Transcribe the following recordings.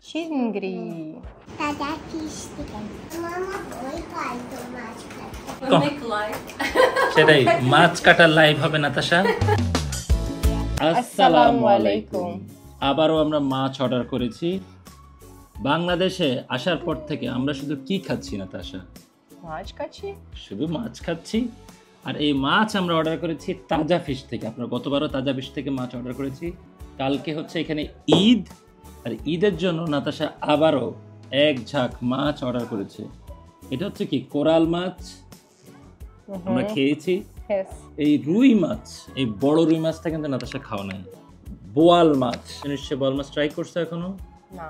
চিংড়ি। তাজা fish chicken. মামা ভয় পায় তো মাছ খাইতে। অনেক লাইভ। সেটাই মাছ কাটার লাইভ হবে নাতাশা। আসসালামু আলাইকুম। আবারও আমরা মাছ অর্ডার করেছি। বাংলাদেশে আসার পর থেকে আমরা শুধু কি খাচ্ছি নাতাশা? মাছ খাচ্ছি। শুধু মাছ খাচ্ছি। আর এই মাছ আমরা অর্ডার করেছি তাজা ফিশ থেকে। আমরা গতবারও তাজা ফিশ থেকে মাছ অর্ডার করেছি। কালকে হচ্ছে এখানে ঈদ, আর ঈদের জন্য নাতাশা আবারও এক ঝাঁক মাছ অর্ডার করেছে। এটা হচ্ছে কি কোরাল মাছ, আমরা খেয়েছি। এই রুই মাছ, এই বড় রুই মাছটা কিন্তু নাতাশা খাওয়া নাই। বোয়াল মাছ, নিশ্চয়ই বোয়াল মাছ ট্রাই করছো এখনো? না।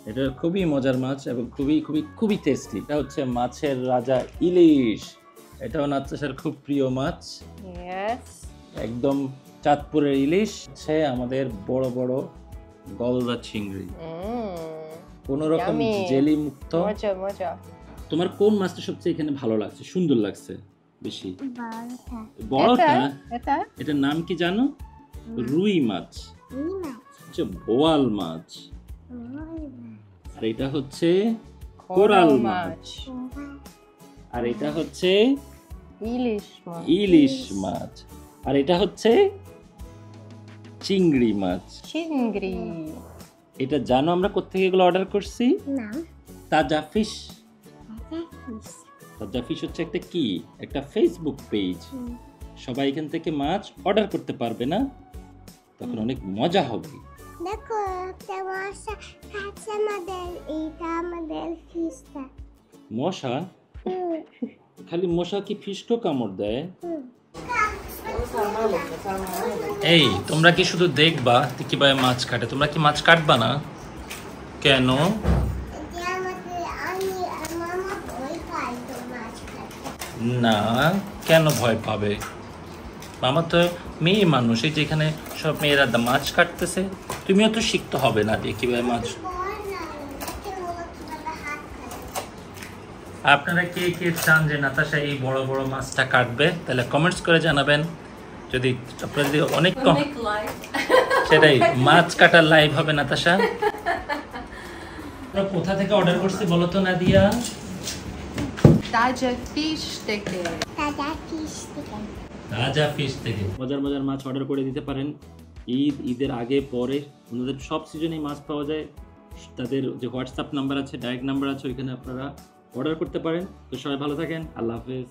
এটা খুবই মজার মাছ এবং খুবই খুবই খুবই টেস্টি। এটা হচ্ছে মাছের রাজা ইলিশ। এটাও নাতাশার খুব প্রিয় মাছ। একদম চাঁদপুরের ইলিশ। হচ্ছে আমাদের বড় বড় গলদা চিংড়ি, কোন রকম জেলি মুক্ত। মজা। তোমার কোন মাছটা সবচেয়ে এখানে ভালো লাগছে, সুন্দর লাগছে বেশি? বড়টা। বড়টা? এটার নাম কি জানো? রুই মাছ। হচ্ছে বোয়াল মাছ। আর এটা হচ্ছে কোরাল মাছ। আর এটা হচ্ছে ইলিশ মাছ। আর এটা হচ্ছে চিংড়ি মাছ। এটা জানো আমরা কোত্থেকে এগুলো অর্ডার করছি? তাজা ফিশ। তাজা ফিশ হচ্ছে একটা ফেসবুক পেজ। সবাই এখান থেকে মাছ অর্ডার করতে পারবে না, তখন অনেক মজা হবে। দেখো একটা মশা খাচ্ছে আমাদের, এইটা আমাদের ফিশটা। মশা? খালি মশা কি ফিশকেও কামড় দেয়? এই তোমরা কি শুধু দেখবা কিভাবে মাছ কাটে? তোমরা কি মাছ কাটবা না কেন? না, কেন ভয় পাবে? মামা তো মেয়ে মানুষ, এই যে এখানে সব মেয়েরা মাছ কাটতেছে, তুমিও তো শিখতে হবে না যে কিভাবে মাছ। আপনারা কে কে চান যে নাতাশা এই বড় বড় মাছটা কাটবে? তাহলে কমেন্টস করে জানাবেন। যদি আপনারা যদি অনেক সেটাই মাছ কাটার লাইভ হবে নাতাশা। কোথা থেকে অর্ডার করছি বলো তো নাদিয়া? তাজা ফিশ থেকে। তাজা ফিশ থেকে মজার মজার মাছ অর্ডার করে দিতে পারেন। ঈদের আগে পরে ওনাদের সব সিজনেই মাছ পাওয়া যায়। তাদের যে হোয়াটসঅ্যাপ নাম্বার আছে, ডাইরেক্ট নাম্বার আছে, ওইখানে আপনারা অর্ডার করতে পারেন। তো সবাই ভালো থাকেন। আল্লাহ হাফেজ।